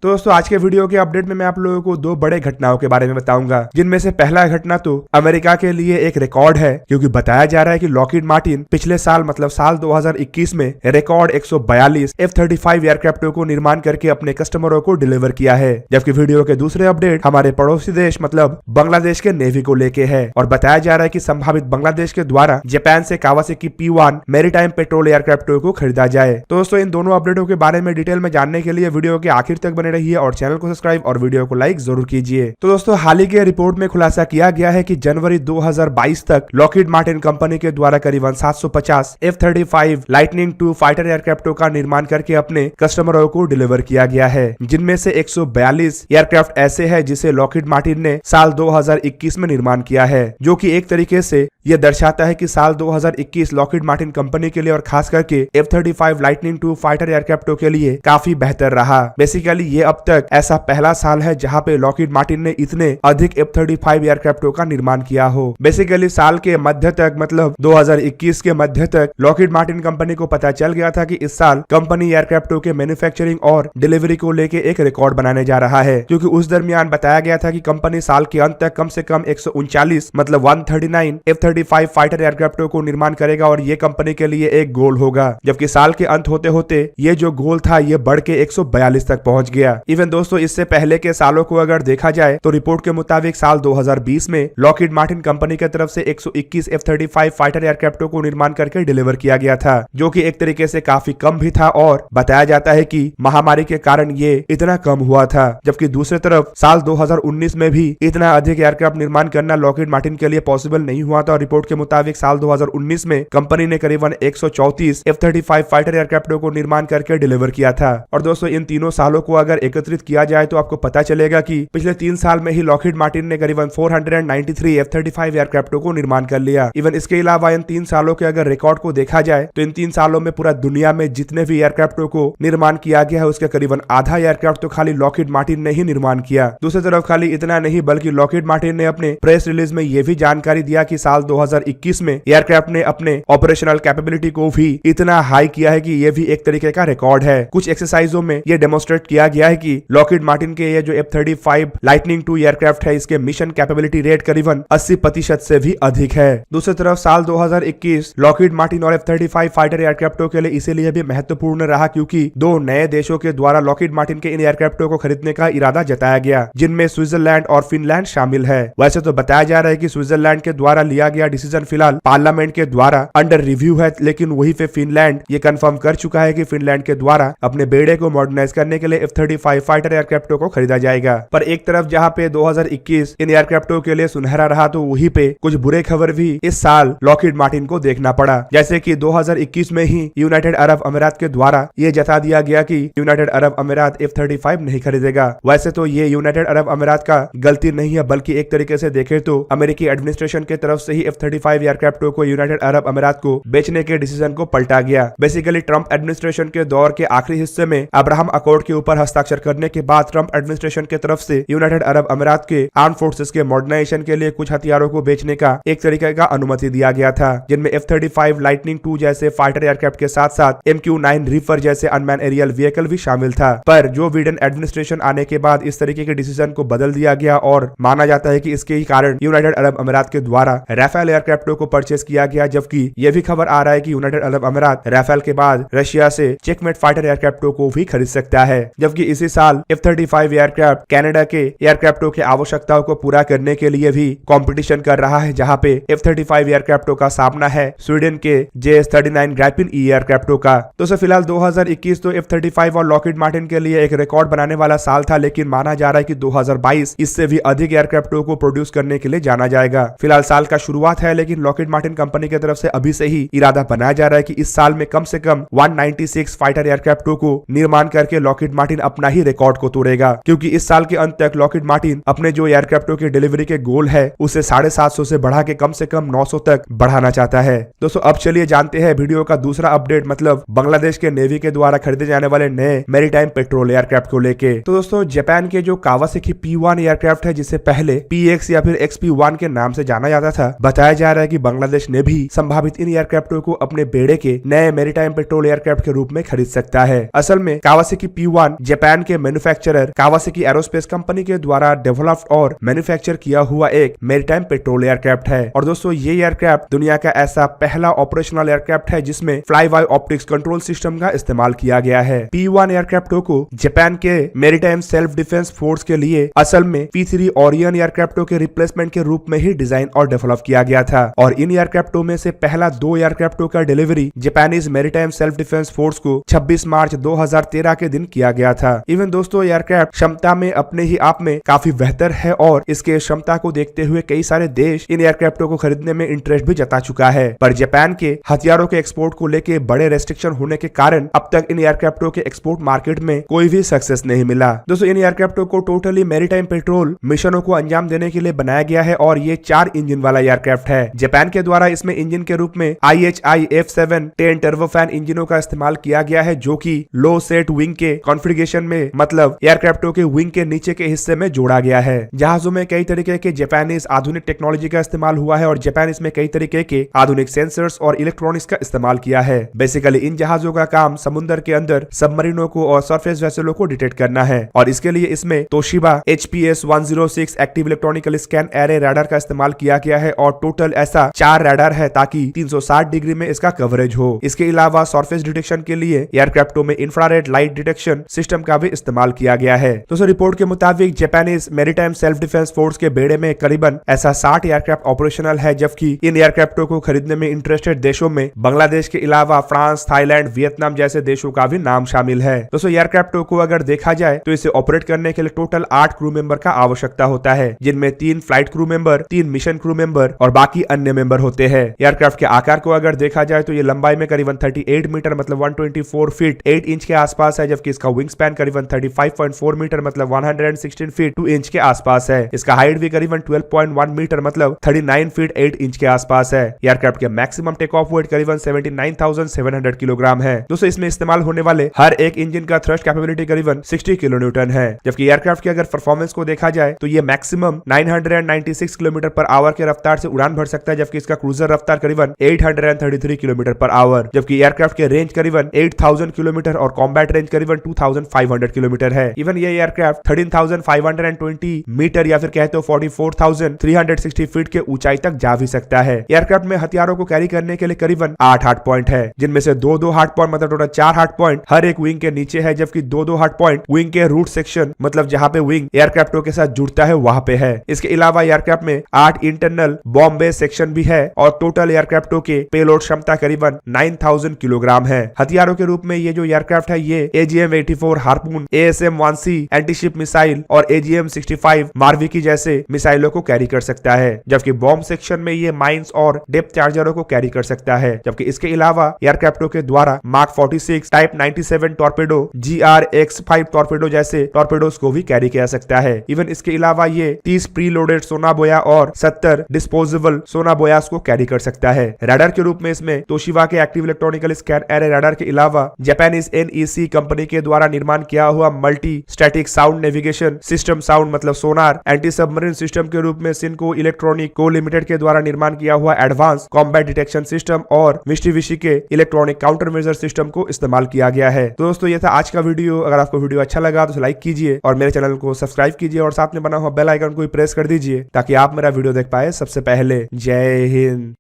तो दोस्तों आज के वीडियो के अपडेट में मैं आप लोगों को दो बड़े घटनाओं के बारे में बताऊंगा, जिनमें से पहला घटना तो अमेरिका के लिए एक रिकॉर्ड है, क्योंकि बताया जा रहा है कि लॉकहीड मार्टिन पिछले साल मतलब साल 2021 में रिकॉर्ड 142 F-35 एयरक्राफ्टों को निर्माण करके अपने कस्टमरों को डिलीवर किया है। जबकि वीडियो के दूसरे अपडेट हमारे पड़ोसी देश मतलब बांग्लादेश के नेवी को लेके है और बताया जा रहा है कि संभावित बांग्लादेश के द्वारा जापान से कावासाकी P1 मैरीटाइम पेट्रोल एयरक्राफ्टों को खरीदा जाए। तो दोस्तों इन दोनों अपडेटों के बारे में डिटेल में जानने के लिए वीडियो के आखिर तक बने रहिए और चैनल को सब्सक्राइब और वीडियो को लाइक जरूर कीजिए। तो दोस्तों हाल ही के रिपोर्ट में खुलासा किया गया है कि जनवरी 2022 तक लॉकहीड मार्टिन कंपनी के द्वारा करीबन 750 F-35 लाइटनिंग II फाइटर एयरक्राफ्टों का निर्माण करके अपने कस्टमरों को डिलीवर किया गया है, जिनमें से 142 एयरक्राफ्ट ऐसे हैं जिसे लॉकहीड मार्टिन ने साल 2021 में निर्माण किया है, जो कि एक तरीके से यह दर्शाता है कि साल 2021 लॉकहीड मार्टिन कंपनी के लिए और खास करके F-35 लाइटनिंग II फाइटर एयरक्राफ्टों के लिए काफी बेहतर रहा। बेसिकली ये अब तक ऐसा पहला साल है जहां पे लॉकहीड मार्टिन ने इतने अधिक F-35 एयरक्राफ्टों का निर्माण किया हो। बेसिकली साल के मध्य तक मतलब 2021 के मध्य तक लॉकहीड मार्टिन कंपनी को पता चल गया था कि इस साल कंपनी एयरक्राफ्टों के मैन्युफैक्चरिंग और डिलीवरी को लेके एक रिकॉर्ड बनाने जा रहा है, क्योंकि उस दरमियान बताया गया था कि कंपनी साल के अंत तक कम से कम 139 मतलब 139 F-35 फाइटर एयरक्राफ्टों को निर्माण करेगा और ये कंपनी के लिए एक गोल होगा। जबकि साल के अंत होते होते ये जो गोल था ये बढ़ के 142 तक पहुंच गया। इवन दोस्तों इससे पहले के सालों को अगर देखा जाए तो रिपोर्ट के मुताबिक साल 2020 में लॉकहीड मार्टिन कंपनी की तरफ से 121 F-35 फाइटर एयरक्राफ्टों को निर्माण करके डिलीवर किया गया था, जो कि एक तरीके से काफी कम भी था और बताया जाता है कि महामारी के कारण ये इतना कम हुआ था। जबकि दूसरी तरफ साल 2019 में भी इतना अधिक एयरक्राफ्ट निर्माण करना लॉकहीड मार्टिन के लिए पॉसिबल नहीं हुआ था और रिपोर्ट के मुताबिक साल 2019 में कंपनी ने करीबन 134 F-35 फाइटर एयरक्राफ्टों को निर्माण करके डिलीवर किया था। और दोस्तों इन तीनों सालों को अगर एकत्रित किया जाए तो आपको पता चलेगा कि पिछले 3 साल में ही लॉकहीड मार्टिन ने करीबन 493 F-35 एयरक्राफ्टों को निर्माण कर लिया। इवन इसके अलावा इन 3 सालों के अगर रिकॉर्ड को देखा जाए तो इन 3 सालों में पूरा दुनिया में जितने भी एयरक्राफ्टों को निर्माण किया गया है उसके करीबन आधा एयरक्राफ्ट तो खाली लॉकहीड मार्टिन ने ही निर्माण किया। दूसरी तरफ खाली इतना नहीं बल्कि लॉकहीड मार्टिन ने अपने प्रेस रिलीज में यह भी जानकारी दिया कि साल 2021 में एयरक्राफ्ट ने अपने ऑपरेशनल कैपेबिलिटी को भी इतना हाई किया है कि यह भी एक तरीके का रिकॉर्ड है। कुछ एक्सरसाइजों में यह डेमोन्स्ट्रेट किया गया है कि लॉकहीड मार्टिन के ये जो F-35 लाइटनिंग II एयरक्राफ्ट है इसके मिशन कैपेबिलिटी रेट करीबन 80% से भी अधिक है। दूसरी तरफ साल 2021 लॉकहीड मार्टिन और F-35 फाइटर एयरक्राफ्टों के लिए इसीलिए भी महत्वपूर्ण रहा क्योंकि दो नए देशों के द्वारा लॉकहीड मार्टिन के इन एयरक्राफ्टों को खरीदने का इरादा जताया गया, जिनमें स्विट्जरलैंड और फिनलैंड शामिल है। वैसे तो बताया जा रहा है कि स्विट्जरलैंड के द्वारा लिया गया डिसीजन फिलहाल पार्लियामेंट के द्वारा अंडर रिव्यू है, लेकिन वहीं पे फिनलैंड ये कंफर्म कर चुका है कि फिनलैंड के द्वारा अपने बेड़े को मॉडर्नाइज करने के लिए F-35 फाइटर एयरक्राफ्टों को खरीदा जाएगा। पर एक तरफ जहां पे 2021 इन एयरक्राफ्टों के लिए सुनहरा रहा तो वहीं पे कुछ बुरे खबर भी इस साल लॉकहीड मार्टिन को देखना पड़ा। जैसे कि 2021 में ही यूनाइटेड अरब अमीरात के द्वारा ये जता दिया गया कि यूनाइटेड अरब अमीरात F-35 नहीं खरीदेगा। वैसे तो ये यूनाइटेड अरब अमीरात का गलती नहीं है, बल्कि एक तरीके से देखे तो अमेरिकी एडमिनिस्ट्रेशन की तरफ से ही F-35 एयरक्राफ्टों को यूनाइटेड अरब अमीरात को बेचने के डिसीजन को पलटा गया। बेसिकली ट्रंप एडमिनिस्ट्रेशन के दौर के आखिरी हिस्से में अब्राहम अकॉर्ड के ऊपर हस्ताक्षर करने के बाद ट्रंप एडमिनिस्ट्रेशन की तरफ से यूनाइटेड अरब अमीरात के आर्म फोर्सेस के मॉडर्नाइजेशन के लिए कुछ हथियारों को बेचने का एक तरीके का अनुमति दिया गया था, जिनमें F-35 लाइटनिंग II जैसे फाइटर एयरक्राफ्ट के साथ साथ MQ-9 रीपर जैसे अनमैन एरियल व्हीकल भी शामिल था। पर जो बिडेन एडमिनिस्ट्रेशन आने के बाद इस तरीके के डिसीजन को बदल दिया गया और माना जाता है कि इसके ही कारण यूनाइटेड अरब अमीरात के द्वारा राफेल एयरक्राफ्टों को परचेस किया गया। जबकि यह भी खबर आ रहा है कि यूनाइटेड अरब अमीरात राफेल के बाद रशिया से चेकमेट फाइटर एयरक्राफ्टों को भी खरीद सकता है। जबकि इसी साल F-35 एयरक्राफ्ट कनाडा के एयरक्राफ्टों की आवश्यकताओं को पूरा करने के लिए भी कंपटीशन कर रहा है, जहां पे F-35 एयरक्राफ्टों का सामना है स्वीडन के JS-39 ग्राइपिन ई एयरक्राफ्टों का। तो फिलहाल 2021 तो F-35 और लॉकहीड मार्टिन के लिए एक रिकॉर्ड बनाने वाला साल था, लेकिन माना जा रहा है कि 2022 इससे भी अधिक एयरक्राफ्टों को प्रोड्यूस करने के लिए जाना जाएगा। फिलहाल साल का शुरुआत है, लेकिन लॉकहीड मार्टिन कंपनी की तरफ से अभी से ही इरादा बनाया जा रहा है कि इस साल में कम से कम 196 फाइटर एयरक्राफ्टों को निर्माण करके लॉकहीड मार्टिन अपना ही रिकॉर्ड को तोड़ेगा, क्योंकि इस साल के अंत तक लॉकहीड मार्टिन अपने जो एयरक्राफ्टों की डिलीवरी के गोल है उसे 750 से बढ़ा के कम से कम 900 तक बढ़ाना चाहता है। दोस्तों अब चलिए जानते हैं वीडियो का दूसरा अपडेट मतलब बांग्लादेश के नेवी के द्वारा खरीदे जाने वाले नए मैरीटाइम पेट्रोल एयरक्राफ्ट को लेके। तो दोस्तों जापान के जो कावासाकी P1 एयरक्राफ्ट है, जिसे पहले PX या फिर XP1 के नाम से जाना जाता था, बताया जा रहा है कि बांग्लादेश ने भी संभावित इन एयरक्राफ्टों को अपने बेड़े के नए मैरीटाइम पेट्रोल एयरक्राफ्ट के रूप में खरीद सकता है। असल में कावासाकी P1 जापान जापान के मैन्युफैक्चरर कावासाकी एरोस्पेस कंपनी के द्वारा डेवलप्ड और मैन्युफैक्चर किया हुआ एक मैरीटाइम पेट्रोल एयरक्राफ्ट है। और दोस्तों ये एयरक्राफ्ट दुनिया का ऐसा पहला ऑपरेशनल एयरक्राफ्ट है जिसमें fly bye optics control system का इस्तेमाल किया गया है। P1 एयरक्राफ्टों को जापान के मैरीटाइम सेल्फ डिफेंस फोर्स के लिए असल में P3 ओरियन एयरक्राफ्टों के रिप्लेसमेंट के रूप में ही डिजाइन और डेवलप किया गया था। और इन एयरक्राफ्टों में से पहला 2 एयरक्राफ्टों का delivery Japanese maritime self defence force को 26 मार्च 2013 के दिन किया गया था। इवन दोस्तों एयरक्राफ्ट क्षमता में अपने ही आप में काफी बेहतर है और इसके क्षमता को देखते हुए कई सारे देश इन एयरक्राफ्टों को खरीदने में इंटरेस्ट भी जता चुका है। पर जापान के हथियारों के एक्सपोर्ट को लेके बड़े रेस्ट्रिक्शन होने के कारण अब तक इन एयरक्राफ्टों के एक्सपोर्ट मार्केट में कोई भी सक्सेस नहीं मिला। दोस्तों इन एयरक्राफ्टों को टोटली मैरीटाइम पेट्रोल मिशनों को अंजाम देने के लिए बनाया गया है और ये 4 इंजन वाला एयरक्राफ्ट है। जापान के द्वारा इसमें इंजन के रूप में IHI F7-10 टर्बोफैन इंजनों का इस्तेमाल किया गया है जो कि लो सेट विंग के कॉन्फ़िगरेशन में मतलब एयरक्राफ्टों के विंग के नीचे के हिस्से में जोड़ा गया है। जहाजों में कई तरीके के जापानीज आधुनिक टेक्नोलॉजी का इस्तेमाल हुआ है और जापान इसमें कई तरीके के आधुनिक सेंसर्स और इलेक्ट्रॉनिक्स का इस्तेमाल किया है। बेसिकली इन जहाजों का काम समुद्र के अंदर सबमरीनों को और सरफेस वेसलों को डिटेक्ट करना है और इसके लिए इसमें Toshiba HPS-106 active electronical scan array radar का इस्तेमाल किया गया है और टोटल ऐसा 4 रडार है ताकि 360 डिग्री में इसका कवरेज हो। इसके अलावा सरफेस डिटेक्शन के लिए एयरक्राफ्टों में इंफ्रारेड लाइट डिटेक्शन सिस्टम का भी इस्तेमाल किया गया है। दोस्तों रिपोर्ट के मुताबिक Japanese maritime self defence force के बेड़े में करीबन ऐसा 60 एयरक्राफ्ट ऑपरेशनल है, जबकि इन एयरक्राफ्टों को खरीदने में इंटरेस्टेड देशों में बांग्लादेश के अलावा फ्रांस, थाईलैंड, वियतनाम जैसे देशों का भी नाम शामिल है। दोस्तों एयरक्राफ्टों को अगर देखा जाए तो इसे ऑपरेट करने के लिए टोटल 8 क्रू मेंबर का आवश्यकता होता है, जिनमें 3 flight crew member, 3 mission crew member और बाकी अन्य मेंबर होते हैं। एयरक्राफ्ट के आकार को अगर देखा जाए तो ये लंबाई में करीबन 38 मीटर मतलब 124 फीट 8 इंच के आसपास है, जबकि इसका विंग स्पैन करीबन 35.4 मीटर मतलब 116 फीट 2 इंच के आसपास है। इसका हाइट भी करीबन 12.1 मीटर मतलब 39 फीट 8 इंच के आसपास है। एयरक्राफ्ट के मैक्सिमम टेक ऑफ वेट करीबन 79,700 किलोग्राम है। दोस्तों इसमें इस्तेमाल होने वाले हर एक इंजन का थ्रस्ट कैपेबिलिटी करीबन 60 किलो न्यूटन है, जबकि एयरक्राफ्ट की अगर परफॉर्मेंस को देखा जाए तो ये मैक्सिमम 996 किलोमीटर पर आवर के रफ्तार से उड़ान भर सकता है, जबकि इसका क्रूजर रफ्तार करीबन 833 किलोमीटर पर आवर, जबकि एयरक्राफ्ट के रेंज करीबन 8000 किलोमीटर और कॉम्बैट रेंज करीबन 2500 किलोमीटर है। इवन ये एयरक्राफ्ट 13,520 मीटर या फिर कहते हो 44,360 फीट के ऊंचाई तक जा भी सकता है। एयरक्राफ्ट में हथियारों को कैरी करने के लिए करीबन 8 हार्ड पॉइंट है, जिनमें से 2 हार्ड पॉइंट मतलब टोटल 4 हार्ड पॉइंट हर एक विंग के नीचे है, जबकि 2 हार्ड पॉइंट विंग के रूट सेक्शन मतलब जहां पे विंग एयरक्राफ्टों के साथ जुड़ता है वहां पे है। इसके अलावा एयरक्राफ्ट में 8 इंटरनल बॉम्ब बेस सेक्शन भी है और टोटल एयरक्राफ्टों के पेलोड क्षमता करीबन 9000 किलोग्राम है। हथियारों के रूप में ये जो एयरक्राफ्ट है ये AGM-84 harpoon, ASM-1C antiship missile और AGM-65 मार्विकी जैसे मिसाइलों को कैरी कर सकता है, जबकि बॉम्ब सेक्शन में ये माइंस और डेप्थ चार्जरों को कैरी कर सकता है। जबकि इसके अलावा एयरक्राफ्टों के द्वारा mark 46 type 97 torpedo, GRX-5 torpedo जैसे टॉर्पेडोज को भी कैरी किया सकता है। इवन इसके अलावा ये 30 प्री लोडेड सोनाबोया और 70 डिस्पोजेबल सोनाबोयास को कैरी कर सकता है। रडार के रूप में इसमें तोशिबा के active electronical scan array radar के अलावा जापानीज NEC कंपनी के द्वारा निर्माण किया हुआ multi static sound navigation system sound मतलब सोनार, एंटी सबमरीन सिस्टम के रूप में सिनको इलेक्ट्रॉनिक को लिमिटेड के द्वारा निर्माण किया हुआ एडवांस कॉम्बैट डिटेक्शन सिस्टम और मिस्टिविशी के इलेक्ट्रॉनिक काउंटर मेजर सिस्टम को इस्तेमाल किया गया है। तो दोस्तों ये था आज का वीडियो। अगर आपको वीडियो अच्छा लगा तो लाइक कीजिए और मेरे चैनल को सब्सक्राइब कीजिए और साथ में बना हुआ बेल आइकन को प्रेस कर दीजिए ताकि आप मेरा वीडियो देख पाए सबसे पहले। जय हिंद।